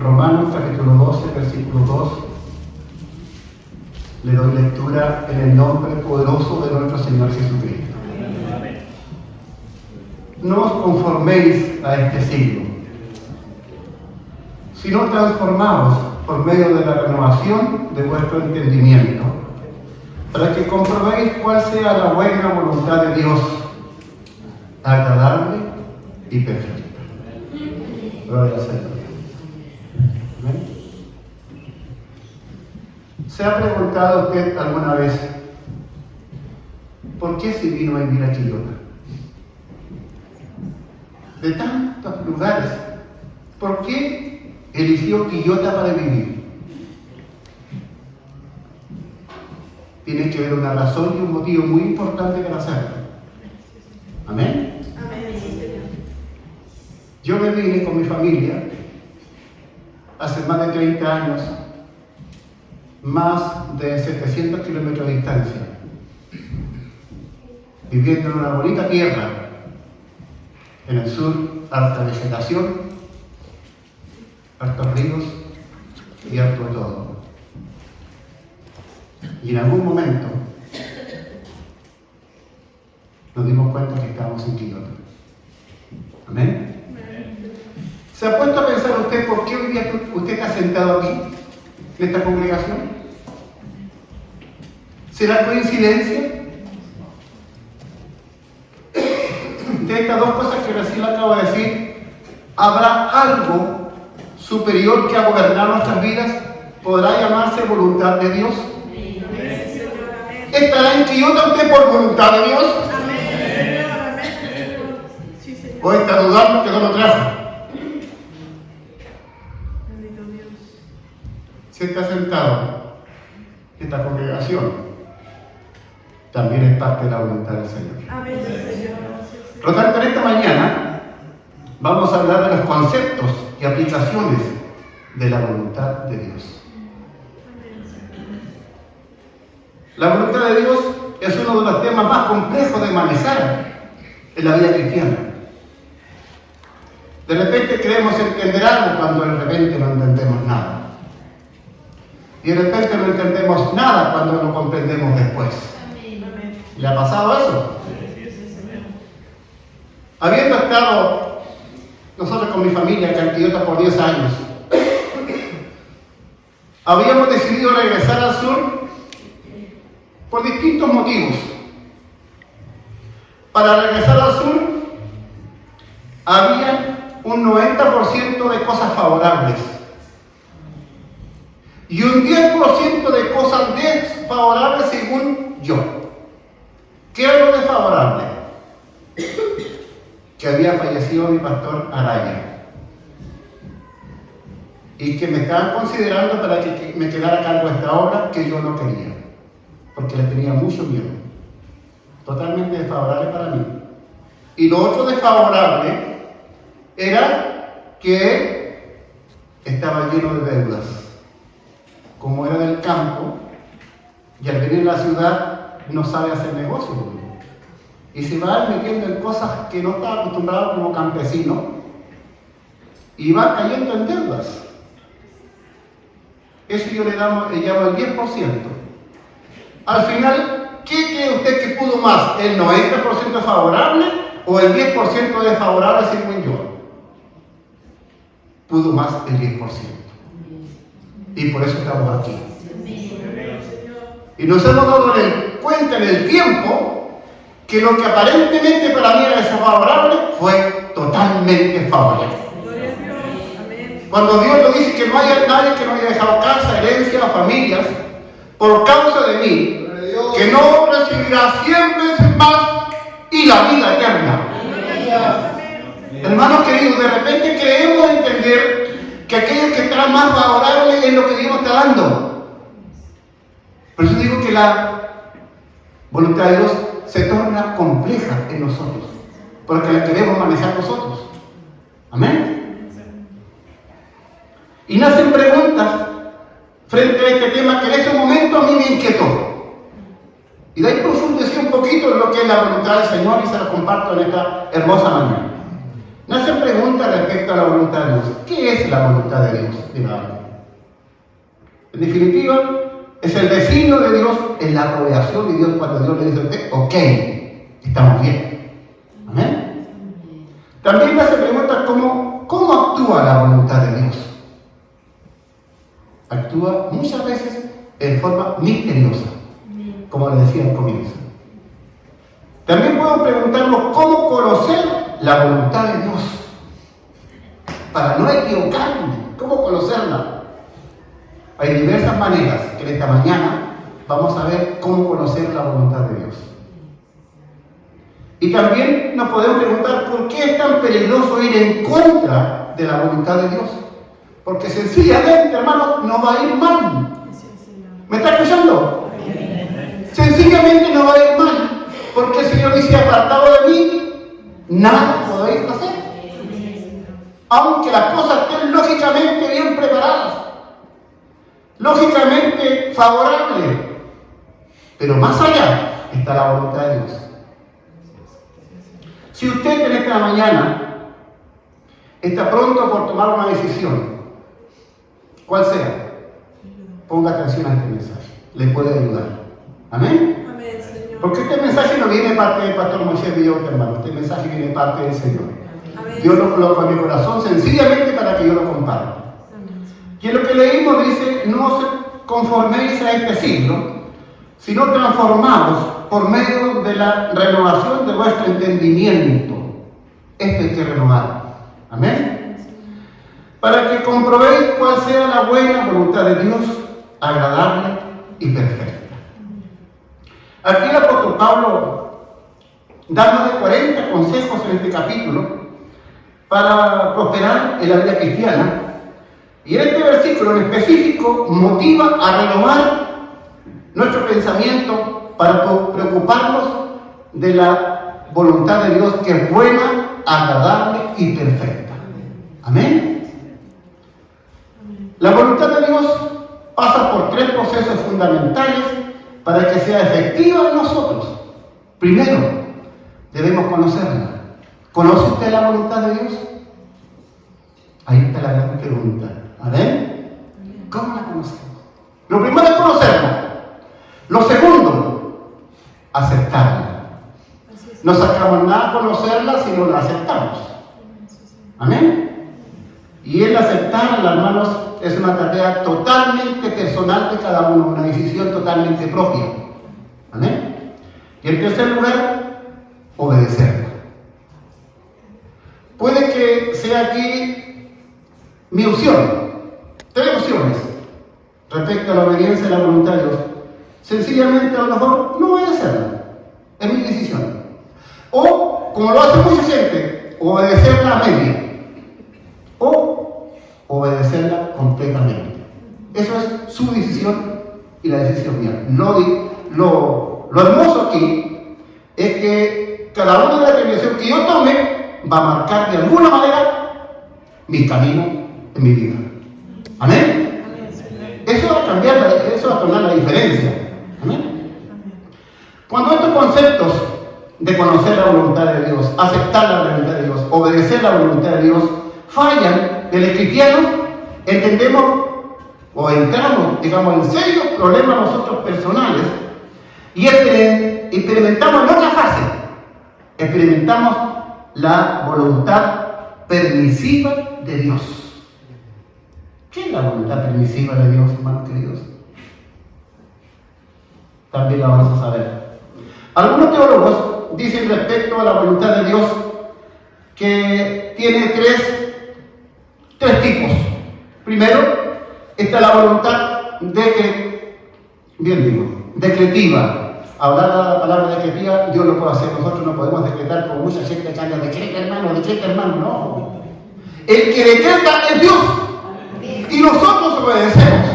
Romanos capítulo 12, versículo 2. Le doy lectura en el nombre poderoso de nuestro Señor Jesucristo. Amén. No os conforméis a este siglo, sino transformaos por medio de la renovación de vuestro entendimiento, para que comprobéis cuál sea la buena voluntad de Dios, agradable y perfecta. Gloria al Señor. ¿Amén? ¿Se ha preguntado usted alguna vez por qué se vino a vivir a Quillota? De tantos lugares, ¿por qué eligió Quillota para vivir? Tiene que haber una razón y un motivo muy importante para hacerlo. ¿Amén? Yo me vine con mi familia hace más de 30 años, más de 700 kilómetros de distancia, viviendo en una bonita tierra, en el sur, harta vegetación, hartos ríos y harto de todo. Y en algún momento nos dimos cuenta que estábamos en Quillota. ¿Amén? ¿Se ha puesto a pensar usted por qué hoy día usted está sentado aquí, en esta congregación? ¿Será coincidencia? De estas dos cosas que recién le acabo de decir, ¿habrá algo superior que a gobernar nuestras vidas? ¿Podrá llamarse voluntad de Dios? ¿Estará en Quillota usted por voluntad de Dios? ¿O está dudando que no lo trajo? Si está sentado en esta congregación, también es parte de la voluntad del Señor. Por lo tanto, en esta mañana vamos a hablar de los conceptos y aplicaciones de la voluntad de Dios. La voluntad de Dios es uno de los temas más complejos de manejar en la vida cristiana. De repente creemos entender algo cuando de repente no entendemos nada. Y de repente no entendemos nada cuando lo comprendemos después. ¿Le ha pasado eso? Habiendo estado nosotros con mi familia acá en Quillota por 10 años, habíamos decidido regresar al sur por distintos motivos. Para regresar al sur había un 90% de cosas favorables y un 10% de cosas desfavorables según yo. ¿Qué era lo desfavorable? Que había fallecido mi pastor Araya y que me estaban considerando para que me quedara a cargo de esta obra que yo no quería, porque le tenía mucho miedo. Totalmente desfavorable para mí. Y lo otro desfavorable era que estaba lleno de deudas. Como era del campo y al venir a la ciudad no sabe hacer negocio conmigo. Y se va metiendo en cosas que no estaba acostumbrado como campesino y va cayendo en deudas. Eso yo le llamo el 10%. Al final, ¿qué cree usted que pudo más? ¿El 90% favorable o el 10% desfavorable según yo? Pudo más el 10%. Y por eso estamos aquí. Y nos hemos dado cuenta en el tiempo que lo que aparentemente para mí era desfavorable fue totalmente favorable. Cuando Dios nos dice que no haya nadie que no haya dejado casa, herencia o familias por causa de mí, que no recibirá 100 veces más y la vida eterna. Hermanos queridos, de repente queremos entender que aquello que está más favorable es lo que Dios nos está dando. Por eso digo que la voluntad de Dios se torna compleja en nosotros, porque la queremos manejar nosotros. Amén. Y nacen preguntas frente a este tema que en ese momento a mí me inquietó. Y de ahí profundicé un poquito en lo que es la voluntad del Señor y se lo comparto en esta hermosa mañana. Nacen preguntas respecto a la voluntad de Dios. ¿Qué es la voluntad de Dios? Digamos. En definitiva, es el designio de Dios, es la aprobación de Dios cuando Dios le dice a usted, ok, estamos bien. Amén. También nace preguntas como, ¿cómo actúa la voluntad de Dios? Actúa muchas veces en forma misteriosa, como le decía al comienzo. También podemos preguntarnos cómo conocer la voluntad de Dios, para no equivocarme. ¿Cómo conocerla? Hay diversas maneras que en esta mañana vamos a ver cómo conocer la voluntad de Dios. Y también nos podemos preguntar por qué es tan peligroso ir en contra de la voluntad de Dios. Porque sencillamente, hermano, no va a ir mal. ¿Me está escuchando? Sencillamente no va a ir mal. Porque el Señor dice, apartado de mí, nada podéis hacer. Aunque las cosas estén lógicamente bien preparadas, lógicamente favorables. Pero más allá está la voluntad de Dios. Si usted en esta mañana está pronto por tomar una decisión, ¿cuál sea? Ponga atención a este mensaje. Le puede ayudar. ¿Amén? Amén, Señor. Porque este mensaje no viene de parte del pastor Moisés Villota, hermano. Este mensaje viene de parte del Señor. Amén. Dios lo coloca en mi corazón sencillamente para que yo lo comparta. Y en lo que leímos dice, no os conforméis a este siglo, sino transformados por medio de la renovación de vuestro entendimiento. Esto hay que renovar. Amén. Para que comprobéis cuál sea la buena voluntad de Dios, agradable y perfecta. Aquí el apóstol Pablo da más de 40 consejos en este capítulo para prosperar en la vida cristiana. Y en este versículo en específico motiva a renovar nuestro pensamiento para preocuparnos de la voluntad de Dios, que es buena, agradable y perfecta. Amén. La voluntad de Dios pasa por 3 procesos fundamentales para que sea efectiva en nosotros. Primero, debemos conocerla. ¿Conoce usted la voluntad de Dios? Ahí está la gran pregunta. ¿Amén? ¿Cómo la conocemos? Lo primero es conocerla. Lo segundo, aceptarla. No sacamos nada a conocerla si no la aceptamos. Amén. Y el aceptarla, hermanos, es una tarea totalmente personal de cada uno, una decisión totalmente propia. Amén. Y en tercer lugar, obedecerla. Puede que sea aquí mi opción. 3 opciones respecto a la obediencia a la voluntad de Dios. Sencillamente, a lo mejor, no voy a hacerla. Es mi decisión. O, como lo hace mucha gente, obedecerla a media. O obedecerla completamente. Eso es su decisión y la decisión mía. Lo hermoso aquí es que cada una de las determinaciones que yo tome va a marcar de alguna manera mi camino en mi vida. ¿Amén? Eso va a cambiar, eso va a tomar la diferencia. ¿Amén? Cuando estos conceptos de conocer la voluntad de Dios, aceptar la voluntad de Dios, obedecer la voluntad de Dios, fallan en el cristiano, entendemos o entramos, digamos, en serios problemas nosotros personales y experimentamos en otra fase. Experimentamos la voluntad permisiva de Dios. ¿Qué es la voluntad permisiva de Dios, hermanos queridos? También la vamos a saber. Algunos teólogos dicen respecto a la voluntad de Dios que tiene tres tipos. Primero, está la voluntad decretiva. Hablar la palabra decretiva, Dios lo puede hacer. Nosotros no podemos decretar con mucha gente que anda, decreta hermano, no. El que decreta es Dios. Y nosotros obedecemos.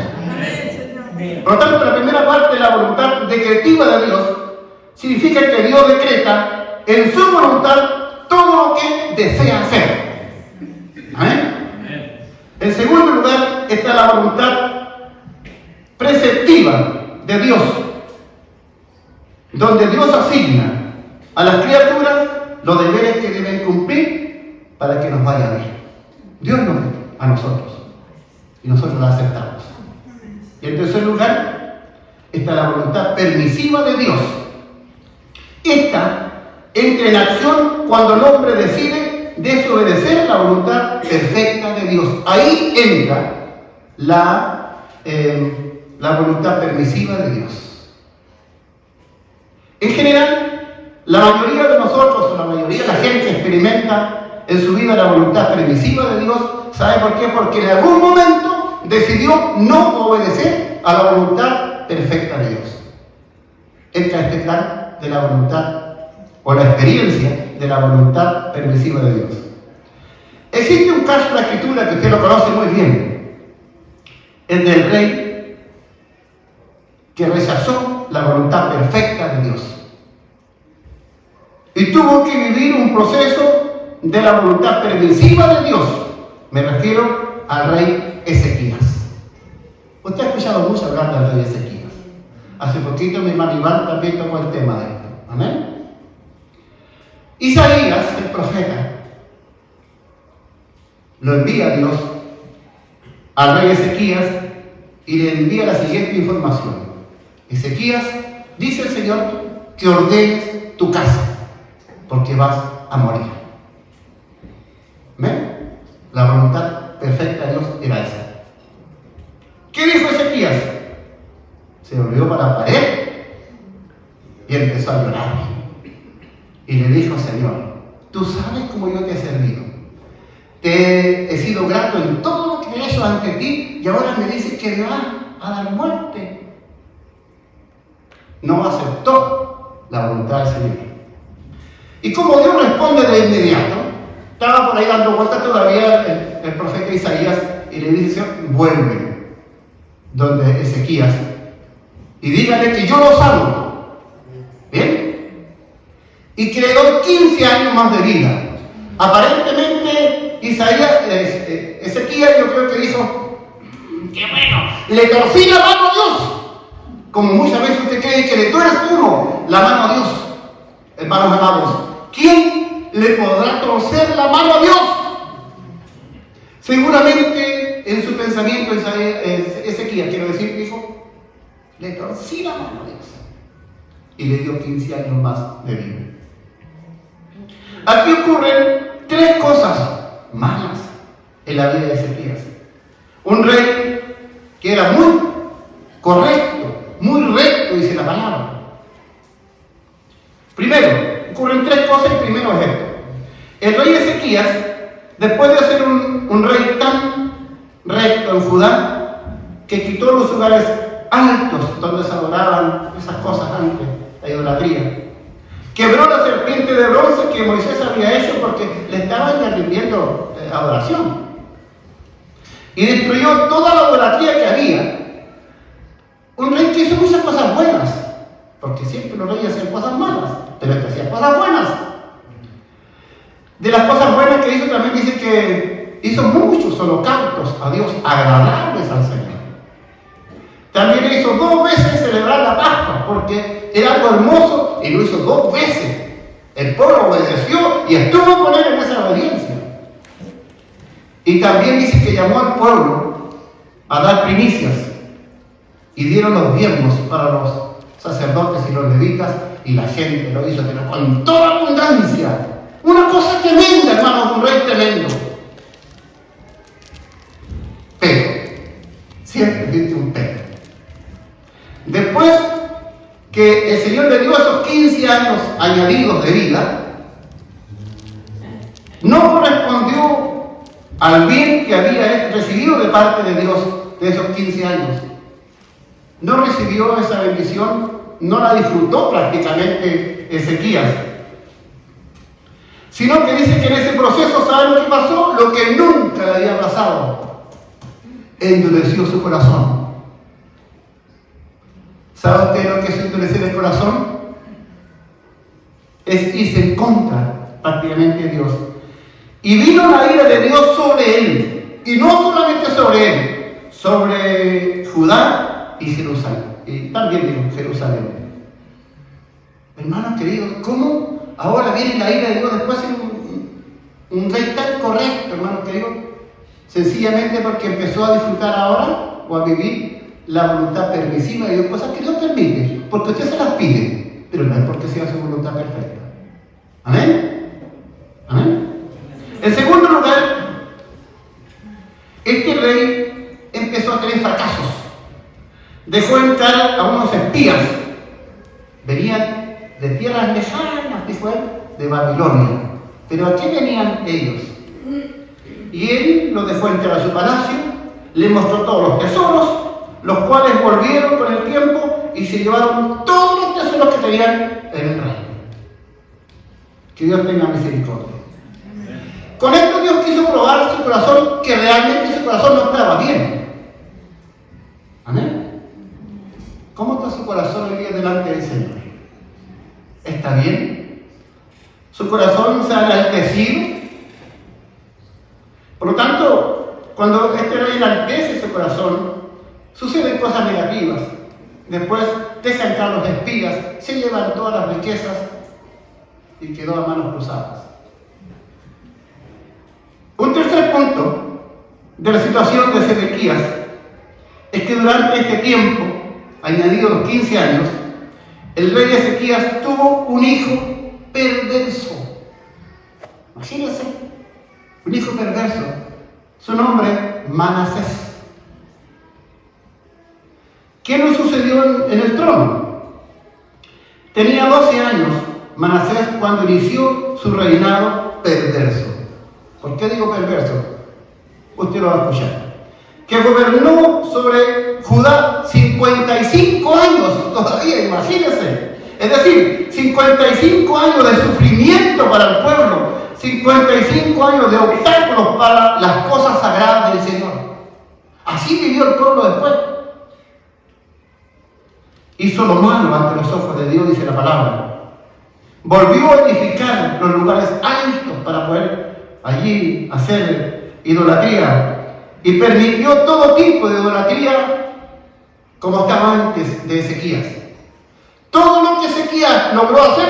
Por lo tanto, la primera parte de la voluntad decretiva de Dios significa que Dios decreta en su voluntad todo lo que desea hacer. ¿Amén? En segundo lugar está la voluntad preceptiva de Dios, donde Dios asigna a las criaturas los deberes que deben cumplir para que nos vaya bien. Dios nos ve a nosotros y nosotros la aceptamos. Y en tercer lugar está la voluntad permisiva de Dios. Esta entra en acción cuando el hombre decide desobedecer la voluntad perfecta de Dios. Ahí entra la voluntad permisiva de Dios. En general, la mayoría de nosotros, o la mayoría de la gente experimenta en su vida la voluntad permisiva de Dios. ¿Sabe por qué? Porque en algún momento decidió no obedecer a la voluntad perfecta de Dios. Entra este plan de la voluntad o la experiencia de la voluntad permisiva de Dios. Existe un caso en la Escritura que usted lo conoce muy bien, el del rey que rechazó la voluntad perfecta de Dios y tuvo que vivir un proceso de la voluntad permisiva de Dios. Me refiero al rey Ezequías. Usted ha escuchado mucho hablar del rey Ezequías. Hace poquito mi hermano Iván también tocó el tema de esto. Amén. Isaías, el profeta, lo envía a Dios al rey Ezequías y le envía la siguiente información. Ezequías, dice el Señor, que ordenes tu casa, porque vas a morir. ¿Ven? La voluntad perfecta de Dios era esa. ¿Qué dijo Ezequías? Se volvió para la pared y empezó a llorar. Y le dijo: Señor, tú sabes cómo yo te he servido. Te he sido grato en todo lo que he hecho ante ti y ahora me dices que me vas a dar muerte. No aceptó la voluntad del Señor. Y como Dios responde de inmediato, estaba por ahí dando vueltas todavía el profeta Isaías y le dice: Señor, vuelve donde Ezequías y dígale que yo lo salvo. ¿Bien? Y que le doy 15 años más de vida. Aparentemente Ezequías, yo creo que dijo: ¡qué bueno! Le torcí la mano a Dios. Como muchas veces usted cree que le tuerce uno la mano a Dios. Hermanos amados, ¿quién le podrá torcer la mano a Dios? Seguramente en su pensamiento Ezequías, quiero decir, dijo: le torcí la mano a Dios. Y le dio 15 años más de vida. Aquí ocurren 3 cosas malas en la vida de Ezequías. Un rey que era muy correcto, muy recto, dice la palabra. Primero, ocurren 3 cosas y primero es esto. El rey Ezequías, después de ser un rey tan recto en Judá, que quitó los lugares altos donde se adoraban esas cosas antes, la idolatría, quebró la serpiente de bronce que Moisés había hecho porque le estaban ya rindiendo adoración. Y destruyó toda la idolatría que había. Un rey que hizo muchas cosas buenas, porque siempre los reyes hacían cosas malas, pero este hacía cosas buenas. De las cosas buenas que hizo también dice que hizo muchos holocaustos a Dios, agradables al Señor. También hizo 2 veces celebrar la Pascua, porque era algo hermoso y lo hizo 2 veces. El pueblo obedeció y estuvo con él en esa obediencia. Y también dice que llamó al pueblo a dar primicias y dieron los diezmos para los sacerdotes y los levitas, y la gente lo hizo, pero con toda abundancia. Una cosa tremenda, hermanos, un rey tremendo. Pero, siempre existe un pero. Después que el Señor le dio esos 15 años añadidos de vida, no correspondió al bien que había recibido de parte de Dios de esos 15 años. No recibió esa bendición, no la disfrutó prácticamente Ezequías. Sino que dice que en ese proceso, ¿sabe lo que pasó? Lo que nunca le había pasado. Endureció su corazón. ¿Sabe usted lo que es endurecer el corazón? Es irse en contra prácticamente de Dios. Y vino la ira de Dios sobre él. Y no solamente sobre él, sobre Judá y Jerusalén. Y también digo Jerusalén. Hermanos queridos, ¿cómo ahora viene la ira de Dios después Un rey tan correcto, hermano querido, sencillamente porque empezó a disfrutar ahora o a vivir la voluntad permisiva de Dios, cosas que Dios permite, porque usted se las pide, pero no es porque sea su voluntad perfecta. ¿Amén? ¿Amén? En segundo lugar, este rey empezó a tener fracasos. Dejó entrar a unos espías. Venían de tierras lejanas, dijo él, de Babilonia. Pero ¿a qué venían ellos? Y él los dejó entrar a su palacio, le mostró todos los tesoros, los cuales volvieron con el tiempo y se llevaron todos los tesoros que tenían en el reino. Que Dios tenga misericordia. Con esto Dios quiso probar su corazón, que realmente su corazón no estaba bien. Amén. ¿Cómo está su corazón hoy día delante del Señor? ¿Está bien? ¿Su corazón se ha enaltecido? Por lo tanto, cuando este rey enaltece su corazón, suceden cosas negativas. Después deja entrar los espías, se llevan todas las riquezas y quedó a manos cruzadas. Un tercer punto de la situación de Sedequías es que durante este tiempo, añadido los 15 años, el rey Ezequías tuvo un hijo perverso. Imagínense, un hijo perverso. Su nombre, Manasés. ¿Qué le sucedió en el trono? Tenía 12 años Manasés cuando inició su reinado perverso. ¿Por qué digo perverso? Usted lo va a escuchar. Que gobernó sobre Judá 55 años, todavía, imagínense. Es decir, 55 años de sufrimiento para el pueblo, 55 años de obstáculos para las cosas sagradas del Señor. Así vivió el pueblo después. Hizo lo malo ante los ojos de Dios, dice la palabra. Volvió a edificar los lugares altos para poder allí hacer idolatría. Y permitió todo tipo de idolatría como estaba antes de Ezequías. Todo lo que Ezequías logró hacer,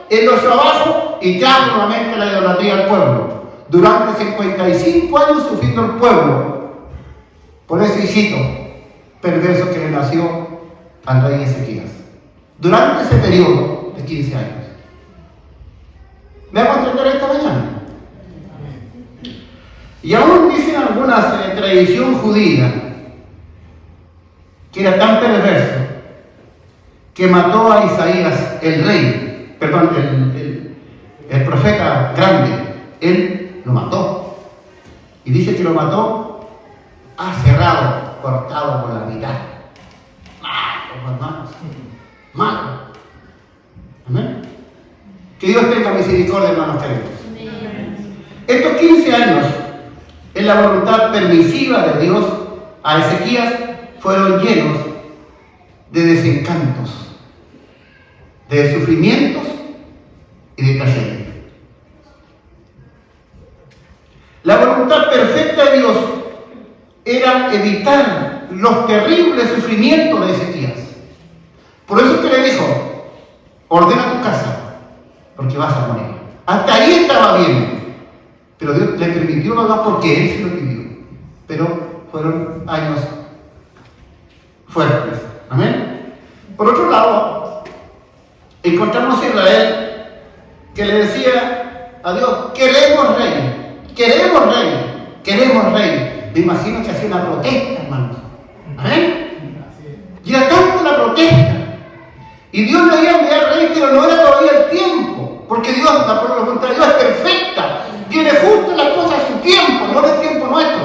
él lo hizo abajo y trajo nuevamente la idolatría al pueblo. Durante 55 años sufriendo el pueblo por ese hijito perverso que le nació al rey Ezequías. Durante ese periodo de 15 años. ¿Me vamos a entender esta mañana? Y aún dicen algunas tradición judía que era tan perverso que mató a Isaías, el rey, perdón, el profeta grande. Él lo mató. Y dice que lo mató aserrado, cortado por la mitad. Malo, hermanos. Malo. Amén. Que Dios tenga misericordia, hermanos queridos. Estos 15 años, en la voluntad permisiva de Dios, a Ezequías fueron llenos de desencantos, de sufrimientos y de tragedias. La voluntad perfecta de Dios era evitar los terribles sufrimientos de Ezequías. Por eso que le dijo, ordena tu casa, porque vas a morir. Hasta ahí estaba bien. Pero Dios le permitió no dar porque Él se lo pidió. Pero fueron años fuertes. Amén. Por otro lado, encontramos a Israel que le decía a Dios, queremos rey, queremos rey, queremos rey. Me imagino que hacía una protesta, hermanos. Amén. Y era tanto la protesta. Y Dios le iba a enviar rey, pero no era todavía el tiempo. Porque Dios, la voluntad de Dios es perfecta. Tiene justo las cosas a su tiempo, no el tiempo nuestro.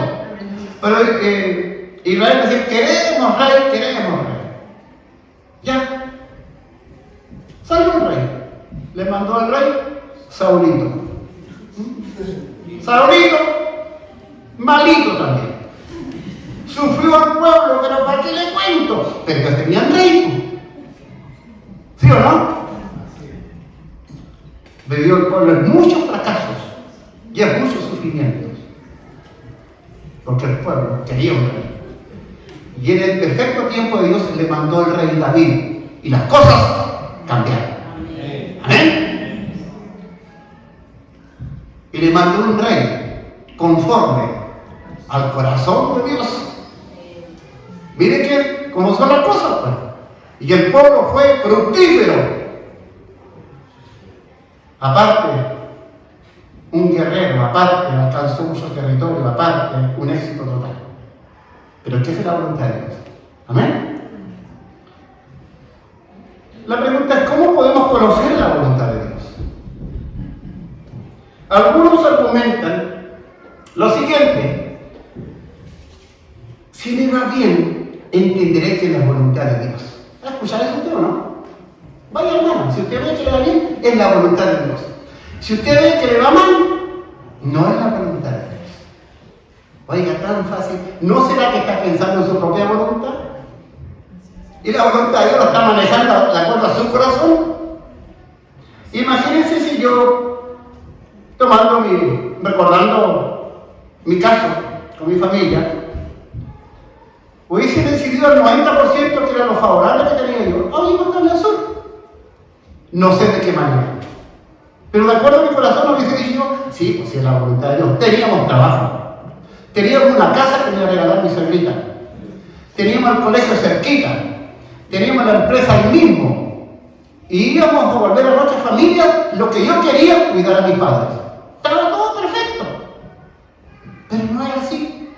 Pero Israel decía, queremos rey. Ya. Salió el rey. Le mandó al rey Saulito. Saulito, malito también. Sufrió al pueblo, pero ¿para qué le cuento? Pero ellos tenían rey. ¿Sí o no? Vivió el pueblo en muchos fracasos y en muchos sufrimientos. Porque el pueblo quería un rey. Y en el perfecto tiempo de Dios le mandó el rey David. Y las cosas cambiaron. Amén. Y le mandó un rey conforme al corazón de Dios. Mire que cómo son las cosas, pues. Y el pueblo fue fructífero. Aparte, un guerrero, aparte, alcanzó mucho territorio, aparte, un éxito total. Pero ¿qué es la voluntad de Dios? ¿Amén? La pregunta es, ¿cómo podemos conocer la voluntad de Dios? Algunos argumentan lo siguiente: si me va bien, entenderé que es la voluntad de Dios. ¿Va a escuchar eso usted o no? Vaya hermano, si usted ve que le va bien, es la voluntad de Dios. Si usted ve que le va mal, no es la voluntad de Dios. Oiga, tan fácil. ¿No será que está pensando en su propia voluntad? Y la voluntad de Dios lo está manejando de acuerdo a su corazón. Imagínense si yo, recordando mi caso con mi familia, hubiese decidido al 90% que era lo favorable que tenía yo. Oye, no cambia azul. No sé de qué manera. Pero de acuerdo a mi corazón hubiese dicho, sí, pues sí, es la voluntad de Dios. Teníamos trabajo. Teníamos una casa que me iba a regalar mi suegrita. Teníamos el colegio cerquita. Teníamos la empresa ahí mismo. Y íbamos a volver a nuestra familia lo que yo quería, cuidar a mis padres. Estaba todo perfecto. Pero no era así.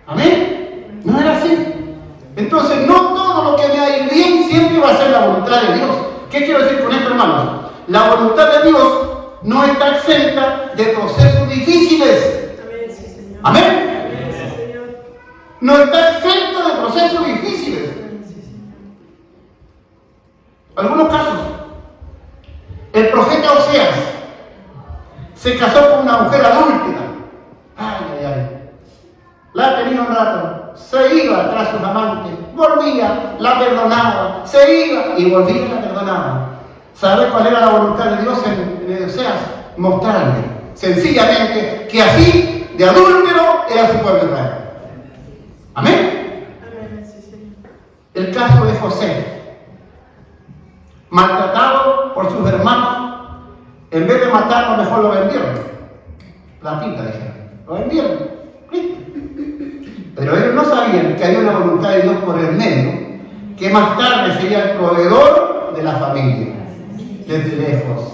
¿Amén? No era así. Entonces, no todo lo que me ha ido bien siempre va a ser la voluntad de Dios. ¿Qué quiero decir con esto, hermanos? La voluntad de Dios no está exenta de procesos difíciles. ¿Amén? No está exenta de procesos difíciles. Algunos casos. El profeta Oseas se casó con una mujer adúltera. Ay, ay, ay. La tenía un rato, se iba tras sus amantes, volvía, la perdonaba, se iba y volvía y la perdonaba. ¿Sabe cuál era la voluntad de Dios en Oseas? Mostrarle, sencillamente, que así, de adúltero, era su pueblo Israel. ¿Amén? El caso de José, maltratado por sus hermanos, en vez de matarlo, mejor lo vendieron. Platita, dijeron, lo vendieron. Pero ellos no sabían que había una voluntad de Dios por el medio, que más tarde sería el proveedor de la familia, desde lejos.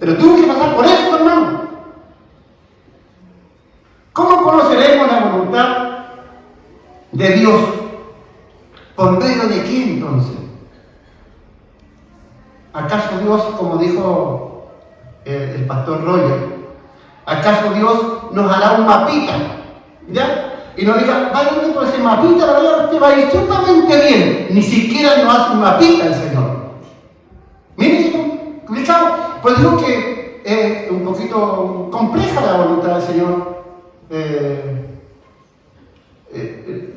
Pero tuvo que pasar por eso, hermano. ¿Cómo conoceremos la voluntad de Dios? ¿Por medio de qué entonces? ¿Acaso Dios, como dijo el pastor Roger, acaso Dios nos hará un mapita? ¿Ya? Y nos diga, vaya por ese mapita, la verdad usted va a ir sumamente bien. Ni siquiera nos hace un mapita el Señor. Miren, complicado. Pues digo que es un poquito compleja la voluntad del Señor.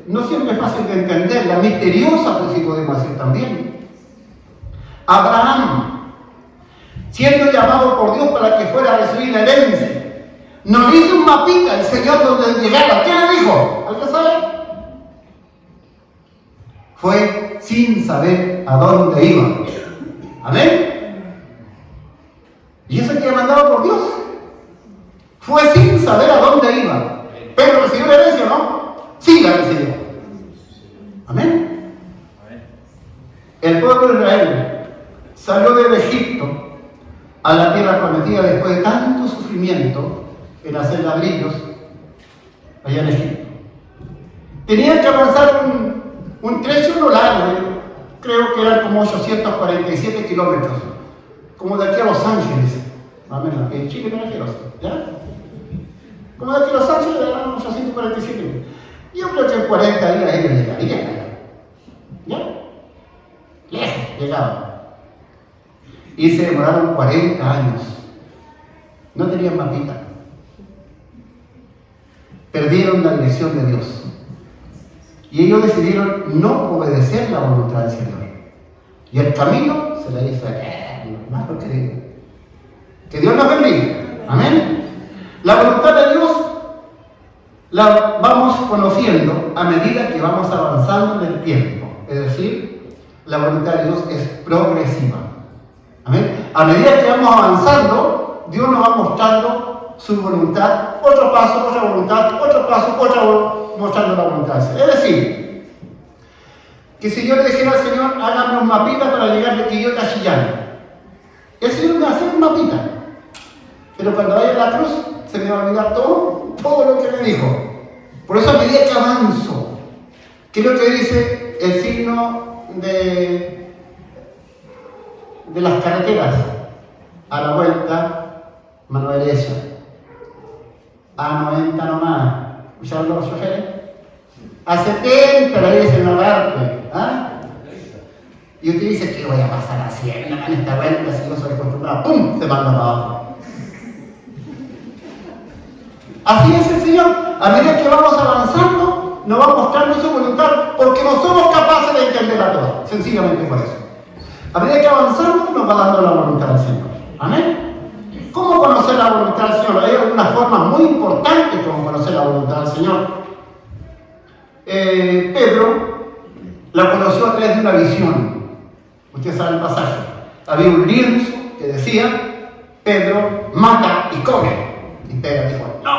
No siempre es fácil de entender, la misteriosa, pues sí podemos decir también. Abraham, siendo llamado por Dios para que fuera a recibir la herencia, no hizo un mapita el Señor donde llegara. ¿Qué le dijo? ¿Alguien sabe? Fue sin saber a dónde iba. ¿Amén? Y eso que mandado por Dios. Fue sin saber a dónde iba. Pero recibió la herencia, ¿no? Sí la recibió. ¿Amén? El pueblo de Israel salió de Egipto a la tierra prometida después de tanto sufrimiento en hacer ladrillos allá en Egipto. Tenían que avanzar un trecho no largo, creo que eran como 847 kilómetros, como de aquí a Los Ángeles, más o menos, en Chile me refiero, ¿ya? Como de aquí a Los Ángeles eran 847. Yo creo que en 40 días ellos llegarían allá, ¿ya? Lejos llegaban. Y se demoraron 40 años. No tenían mapita. Perdieron la dirección de Dios. Y ellos decidieron no obedecer la voluntad del Señor. Y el camino se le hizo hermano querido. Que Dios nos bendiga. Amén. La voluntad de Dios la vamos conociendo a medida que vamos avanzando en el tiempo. Es decir, la voluntad de Dios es progresiva. Amén. A medida que vamos avanzando, Dios nos va mostrando su voluntad, otro paso, otra voluntad, otro paso, otra mostrando la voluntad. Es decir, que si yo le dijera al Señor, hágame un mapita para llegar de Quillota a Chillán, el Señor me va a hacer un mapita. Pero cuando vaya a la cruz, se me va a olvidar todo lo que me dijo. Por eso a medida que avanzo, ¿qué es lo que dice el signo de las carreteras? A la vuelta, mano derecha. A 90 nomás. ¿Escucharon los choferes? A 70 la dice en la parte. ¿Ah? Y usted dice, ¿qué voy a pasar a 100 en esta vuelta si yo soy acostumbrado? ¡Pum! Se manda para abajo. Así es el Señor. A medida que vamos avanzando, nos va mostrando su voluntad, porque no somos capaces de entenderla toda. Sencillamente por eso. A medida que avanzamos, nos va dando la voluntad del Señor. Amén. ¿Cómo conocer la voluntad del Señor? Hay una forma muy importante como conocer la voluntad del Señor. Pedro la conoció a través de una visión. Usted sabe el pasaje. Había un lienzo que decía, Pedro mata y come. Y Pedro dijo, no,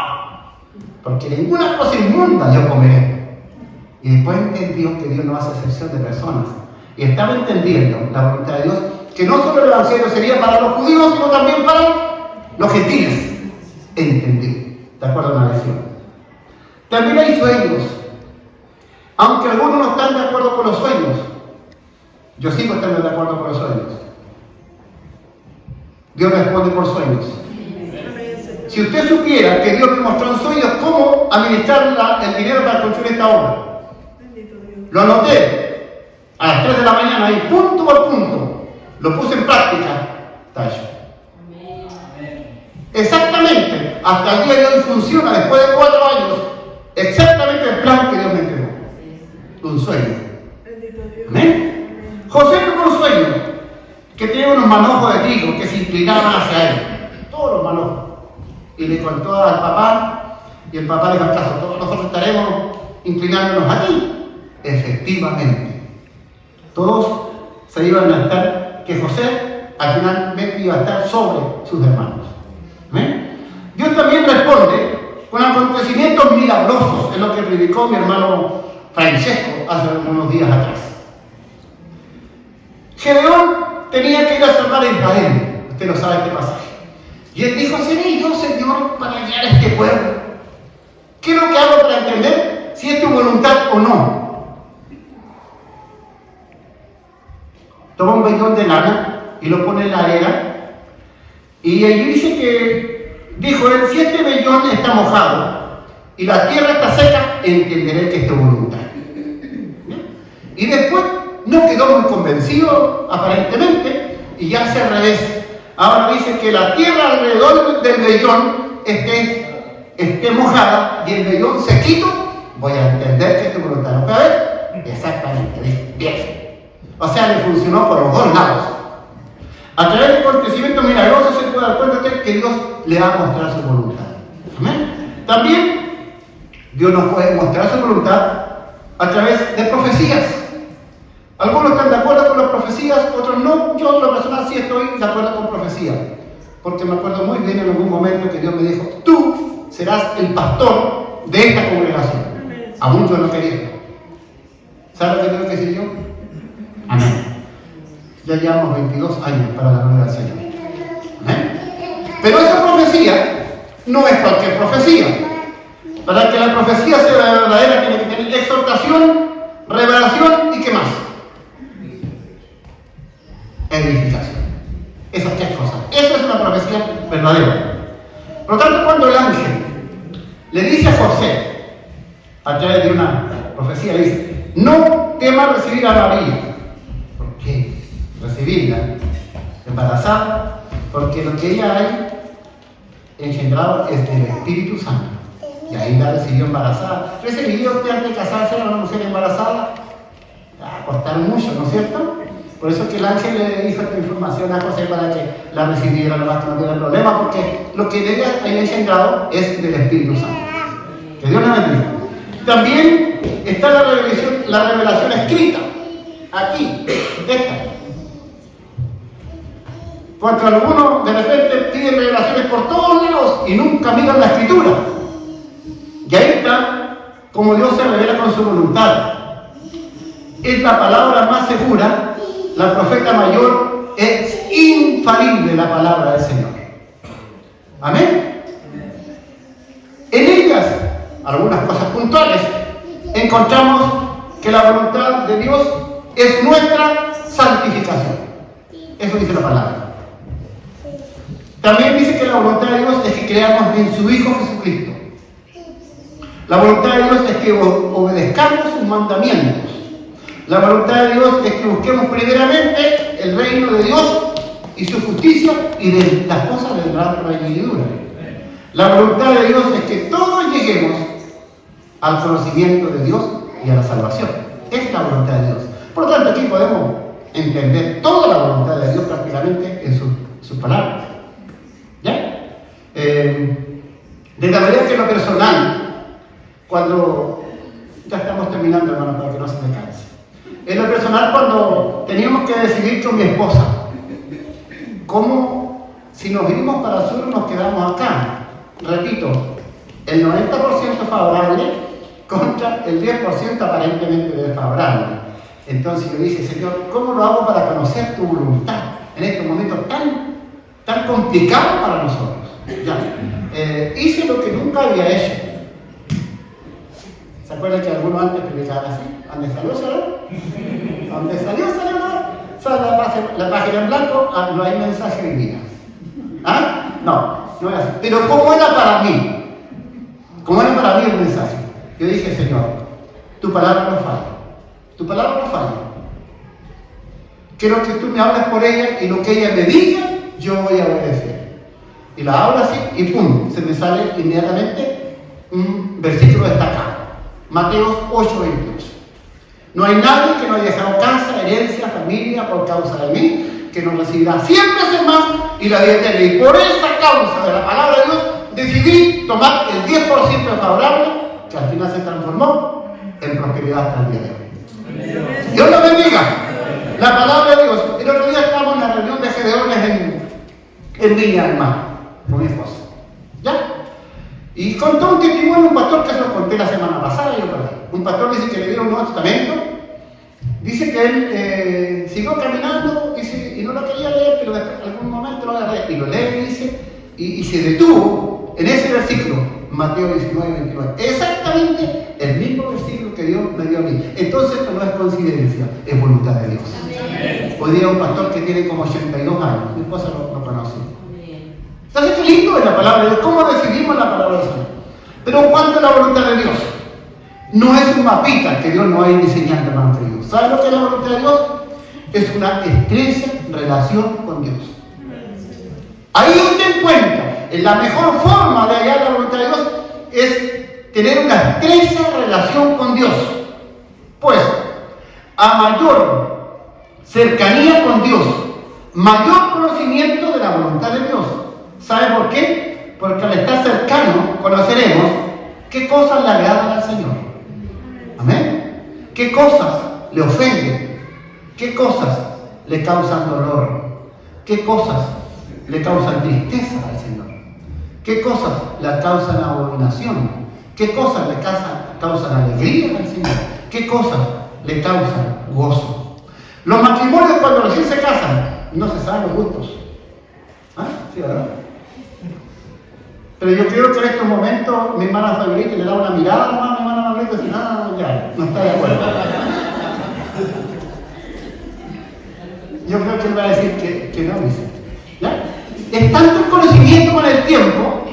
porque ninguna cosa inmunda yo comeré. Y después entendió que Dios no hace excepción de personas. Y estaba entendiendo la voluntad de Dios, que no solo el Evangelio sería para los judíos, sino también para los gentiles. Entendido, de acuerdo a una visión. También hay sueños. Aunque algunos no están de acuerdo con los sueños, yo sigo estando de acuerdo con los sueños. Dios responde por sueños. Si usted supiera que Dios me mostró en sueños cómo administrar el dinero para construir esta obra, lo anoté a las 3 de la mañana y punto por punto lo puse en práctica, está hecho. Exactamente, hasta el día de hoy funciona, después de 4 años, exactamente el plan que Dios me entregó. Un sueño. ¿Amén? José tuvo un sueño que tenía unos manojos de trigo que se inclinaban hacia él, todos los manojos. Y le contó al papá, y el papá le dijo, ¿acaso todos nosotros estaremos inclinándonos aquí? Efectivamente. Todos se iban a estar, que José al finalmente iba a estar sobre sus hermanos. ¿Amén? Dios también responde con acontecimientos milagrosos, es lo que predicó mi hermano Francesco hace unos días atrás. Gedeón tenía que ir a salvar a Israel, usted lo sabe este pasaje. Y él dijo, ¿seré yo, Señor, para guiar a este pueblo? ¿Qué es lo que hago para entender si es tu voluntad o no? Toma un vellón de lana y lo pone en la arena. Y allí dice que, dijo él, si este vellón está mojado y la tierra está seca, entenderé que es tu voluntad. Y después no quedó muy convencido, aparentemente, y ya hace al revés. Ahora dice que la tierra alrededor del vellón esté mojada y el vellón sequito, voy a entender que es tu voluntad. ¿No puede ver? Exactamente, dice, bien. O sea, le funcionó por los dos lados. A través de acontecimientos milagrosos se puede dar cuenta que Dios le va a mostrar su voluntad. ¿Amén? También Dios nos puede mostrar su voluntad a través de profecías. Algunos están de acuerdo con las profecías, otros no. Yo en lo personal sí estoy de acuerdo con profecías. Porque me acuerdo muy bien en algún momento que Dios me dijo, tú serás el pastor de esta congregación. Aún yo no quería. ¿Sabes lo que tengo que decir yo? Amén. Ya llevamos 22 años para la gloria del Señor. ¿Amén? Pero esa profecía no es cualquier profecía. Para que la profecía sea verdadera tiene que tener exhortación, revelación y ¿qué más? Edificación. Esas 3 cosas. Esa es una profecía verdadera. Por lo tanto, cuando el ángel le dice a José, a través de una profecía, le dice, no temas recibir a María. ¿Por qué? Recibirla embarazada, porque lo que ella ha engendrado es del Espíritu Santo. Y ahí la recibió embarazada. ¿Recibió usted antes de casarse a una mujer embarazada? Va a costar mucho, ¿no es cierto? Por eso que el ángel le dijo esta información a José para que la recibiera, no más que no tuviera problema, porque lo que ella ha engendrado es del Espíritu Santo. Que Dios la bendiga. También está la revelación escrita, aquí, esta. Cuando algunos de repente piden revelaciones por todos lados y nunca miran la Escritura. Y ahí está como Dios se revela con su voluntad. Es la palabra más segura, la profeta mayor, es infalible la palabra del Señor. Amén. En ellas, algunas cosas puntuales, encontramos que la voluntad de Dios es nuestra santificación. Eso dice la palabra. También dice que la voluntad de Dios es que creamos en su Hijo Jesucristo. La voluntad de Dios es que obedezcamos sus mandamientos. La voluntad de Dios es que busquemos primeramente el reino de Dios y su justicia, y de las cosas vendrán por añadidura. La voluntad de Dios es que todos lleguemos al conocimiento de Dios y a la salvación. Es la voluntad de Dios. Por lo tanto, aquí podemos entender toda la voluntad de Dios prácticamente en su palabra. ¿Ya? De la manera que en lo personal, cuando ya estamos terminando, hermano, para que no se me canse. En lo personal, cuando teníamos que decidir con mi esposa, ¿cómo, si nos vinimos para el sur, nos quedamos acá? Repito, el 90% favorable contra el 10% aparentemente desfavorable. Entonces yo dije, Señor, ¿cómo lo hago para conocer tu voluntad en este momento tan complicado para nosotros? Ya. Hice lo que nunca había hecho. ¿Se acuerdan que algunos antes predicaban así? ¿Dónde salió, salió? ¿Dónde salió, salió? Sale la página en blanco, no hay mensaje de vida. ¿Ah? No es así. Pero ¿cómo era para mí? ¿Cómo era para mí el mensaje? Yo dije, Señor, tu palabra no falla. Tu palabra no falla. Quiero que tú me hables por ella y lo que ella me diga, yo voy a obedecer. Y la hablo así y ¡pum! Se me sale inmediatamente un versículo destacado. Mateos 8:28. No hay nadie que no haya dejado casa, herencia, familia por causa de mí, que no recibirá 100 veces más y la vida eterna. Y por esa causa de la palabra de Dios, decidí tomar el 10% favorable, que al final se transformó en prosperidad hasta el día de hoy. Dios lo bendiga. La palabra de Dios. El otro día estábamos en la reunión de Gedeones en Viña del Mar, con mi esposa. ¿Ya? Y contó un testimonio un pastor que se lo conté la semana pasada. Un pastor dice que le dieron un Nuevo Testamento. Dice que él siguió caminando y no lo quería leer, pero en algún momento lo agarré y lo lee, dice, y se detuvo en ese versículo, Mateo 19:29. Exactamente el mismo versículo que Dios me dio a mí. Entonces esto no es coincidencia, es voluntad de Dios. Hoy día un pastor que tiene como 82 años, mi esposa lo conoce. Entonces qué lindo es la palabra de Dios, cómo decidimos la palabra de Dios. Pero en cuanto a la voluntad de Dios, no es un mapita que Dios nos va a ir diseñando, hermano querido. ¿Sabe lo que es la voluntad de Dios? Es una estrecha relación con Dios. Ahí usted encuentra, en la mejor forma de hallar la voluntad de Dios es tener una estrecha relación con Dios. Pues, a mayor cercanía con Dios, mayor conocimiento de la voluntad de Dios. ¿Sabe por qué? Porque al estar cercano conoceremos qué cosas le agradan al Señor. Amén. ¿Qué cosas le ofenden? ¿Qué cosas le causan dolor? ¿Qué cosas le causan tristeza al Señor? ¿Qué cosas le causan abominación? ¿Qué cosas le causan alegría al Señor? ¿Qué cosas le causan gozo? Los matrimonios cuando recién se casan no se saben los gustos. ¿Ah? Sí, ¿verdad? Pero yo creo que en estos momentos mi hermana Fabiola le da una mirada a mi hermana Margarita y dice, ya, no está de acuerdo. Yo creo que él va a decir que no, dice. ¿Ya? Es tanto el conocimiento con el tiempo,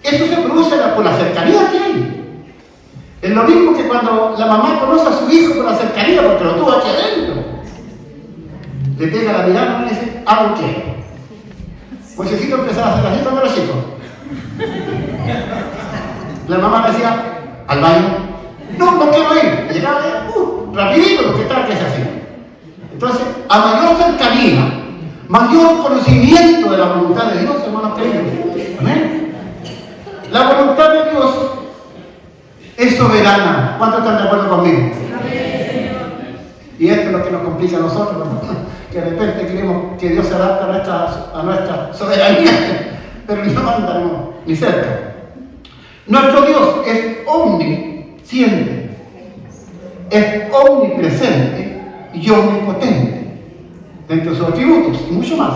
eso se produce por la cercanía que hay. Es lo mismo que cuando la mamá conoce a su hijo por la cercanía, porque lo tuvo aquí adentro. Le pega la mirada y le dice, ¿hago qué? Pues necesito empezar a hacer así cuando era chico. La mamá me decía, ¿al baño? No quiero ir. Y llegaba rapidito lo que estaba que se hacía. Entonces, a mayor cercanía, mayor conocimiento de la voluntad de Dios, hermanos queridos. Amén. La voluntad de Dios es soberana. ¿Cuántos están de acuerdo conmigo? Y esto es lo que nos complica a nosotros, ¿no? Que de repente queremos que Dios se adapte a nuestra soberanía, pero no andaremos ni cerca. Nuestro Dios es omnisciente, es omnipresente y omnipotente, dentro de sus atributos y mucho más.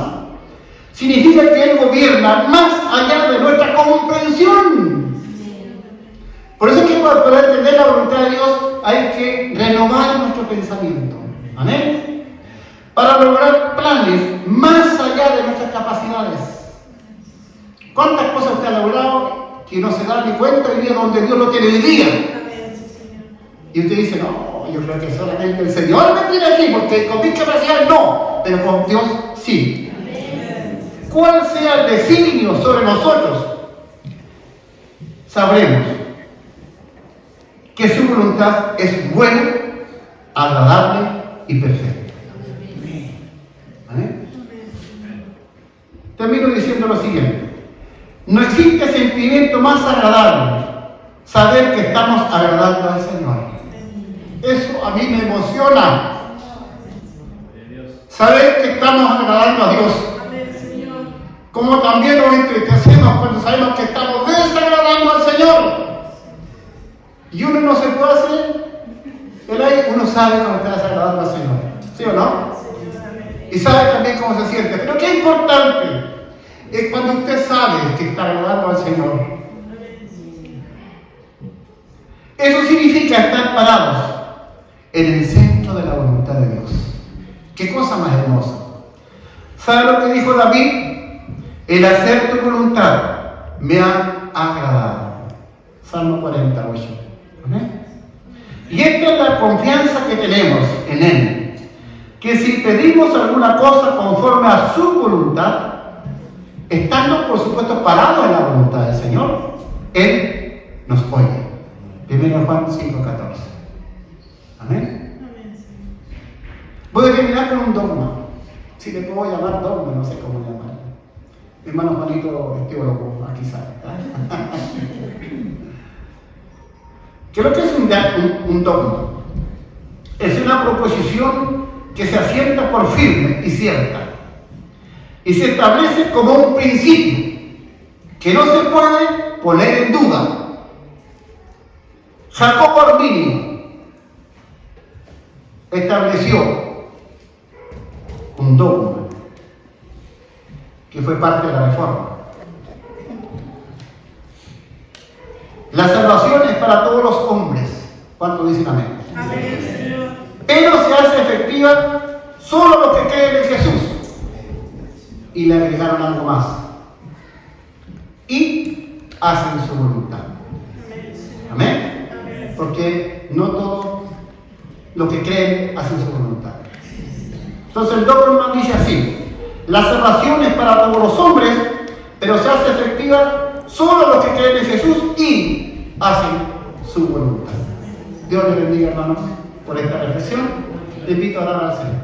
Significa que Él gobierna más allá de nuestra comprensión. Por eso es que para poder entender la voluntad de Dios hay que renovar nuestro pensamiento. Amén. Para lograr planes más allá de nuestras capacidades. ¿Cuántas cosas usted ha logrado que no se da ni cuenta hoy día donde Dios lo tiene hoy día? Y usted dice, no, yo creo que solamente el Señor me tiene aquí, porque con mis capacidades no, pero con Dios sí. Cuál sea el designio sobre nosotros, sabremos que su voluntad es buena, agradable y perfecta. ¿Amén? Termino diciendo lo siguiente. No existe sentimiento más agradable saber que estamos agradando al Señor. Eso a mí me emociona. Saber que estamos agradando a Dios. Como también nos entristecemos cuando sabemos que estamos desagradando al Señor. Y uno no se puede hacer, pero ahí uno sabe cuando está desagradando al Señor. ¿Sí o no? Y sabe también cómo se siente. Pero qué importante es cuando usted sabe que está agradando al Señor. Eso significa estar parados en el centro de la voluntad de Dios. Qué cosa más hermosa. ¿Sabe lo que dijo David? El hacer tu voluntad me ha agradado. Salmo 48. ¿Amén? Y esta es la confianza que tenemos en Él. Que si pedimos alguna cosa conforme a su voluntad, estando por supuesto parados en la voluntad del Señor, Él nos oye. 1 Juan 5:14. Amén. Voy a terminar con un dogma. Si le puedo llamar dogma, no sé cómo llamarlo. Mi hermano Juanito es teólogo, aquí sabe. ¿Qué es lo que es un dogma? Es una proposición que se asienta por firme y cierta y se establece como un principio que no se puede poner en duda. Jacobo Arminio estableció un dogma que fue parte de la Reforma. La salvación es para todos los hombres. ¿Cuántos dicen amén? Amén. Pero se hace efectiva solo los que creen en Jesús. Y le agregaron algo más. Y hacen su voluntad. Amén. Porque no todos los que creen hacen su voluntad. Entonces el dogma dice así. La salvación es para todos los hombres, pero se hace efectiva solo los que creen en Jesús y hacen su voluntad. Dios les bendiga, hermanos, por esta reflexión. Te invito a orar al Señor.